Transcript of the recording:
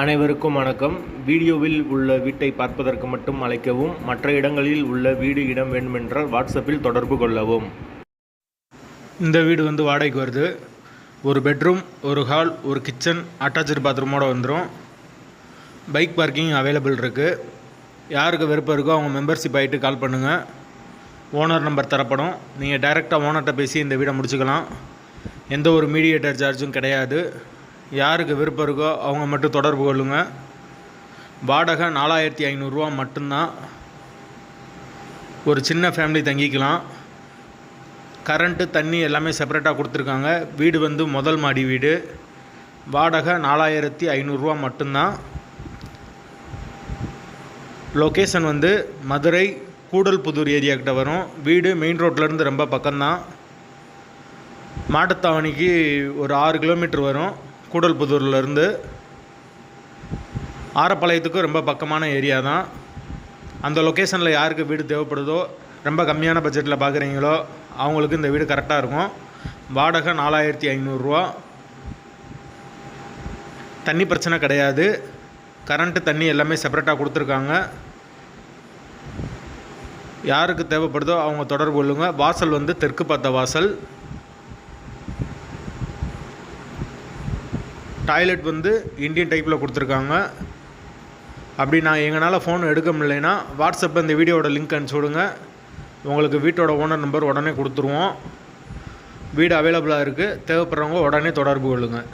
அனைவருக்கும் வணக்கம். வீடியோவில் உள்ள வீட்டை பார்ப்பதற்கு மட்டும் அழைக்கவும். மற்ற இடங்களில் உள்ள வீடு இடம் வேண்டுமென்றால் வாட்ஸ்அப்பில் தொடர்பு கொள்ளவும். இந்த வீடு வாடகைக்கு வருது. ஒரு பெட்ரூம், ஒரு ஹால், ஒரு கிச்சன், அட்டாச்சு பாத்ரூமோடு வந்துடும். பைக் பார்க்கிங் அவைலபிள் இருக்குது. யாருக்கு விருப்பம் இருக்கோ அவங்க மெம்பர்ஷிப் ஆகிட்டு கால் பண்ணுங்கள். ஓனர் நம்பர் தரப்படும். நீங்கள் டைரெக்டாக ஓனர்கிட்ட பேசி இந்த வீடை முடிச்சுக்கலாம். எந்த ஒரு மீடியேட்டர் சார்ஜும் கிடையாது. யாருக்கு விருப்பம் இருக்கோ அவங்க மட்டும் தொடர்பு கொள்ளுங்கள். வாடகை 4500 ரூபா மட்டும்தான். ஒரு சின்ன ஃபேமிலி தங்கிக்கலாம். கரண்ட்டு, தண்ணி எல்லாமே செப்பரேட்டாக கொடுத்துருக்காங்க. வீடு முதல் மாடி வீடு. வாடகை 4500 ரூபா மட்டும்தான். லொக்கேஷன் மதுரை கூடல்புதூர் ஏரியாக்கிட்ட வரும். வீடு மெயின் ரோட்லேருந்து ரொம்ப பக்கம்தான். மாட்டுத்தாவணிக்கு ஒரு 6 கிலோமீட்டர் வரும். கூடல்புதூர்லேருந்து ஆரப்பாளையத்துக்கும் ரொம்ப பக்கமான ஏரியா தான். அந்த லொக்கேஷனில் யாருக்கு வீடு தேவைப்படுதோ, ரொம்ப கம்மியான பட்ஜெட்டில் பார்க்குறீங்களோ அவங்களுக்கு இந்த வீடு கரெக்டாக இருக்கும். வாடகை 4500 ரூபா. தண்ணி பிரச்சனை கிடையாது. கரண்ட்டு, தண்ணி எல்லாமே செப்பரேட்டாக கொடுத்துருக்காங்க. யாருக்கு தேவைப்படுதோ அவங்க தொடர்பு கொள்ளுங்க. வாசல் தெற்கு பார்த்த வாசல். டாய்லெட் இந்தியன் டைப்பில் கொடுத்துருக்காங்க. அப்படி நான் எங்களால் ஃபோன் எடுக்க முடியலைன்னா வாட்ஸ்அப்பில் இந்த வீடியோட லிங்க் அனுப்பிச்சி விடுங்க. உங்களுக்கு வீட்டோட ஓனர் நம்பர் உடனே கொடுத்துருவோம். வீடு அவைலபிளாக இருக்குது. தேவைப்படுறவங்க உடனே தொடர்பு கொள்ளுங்கள்.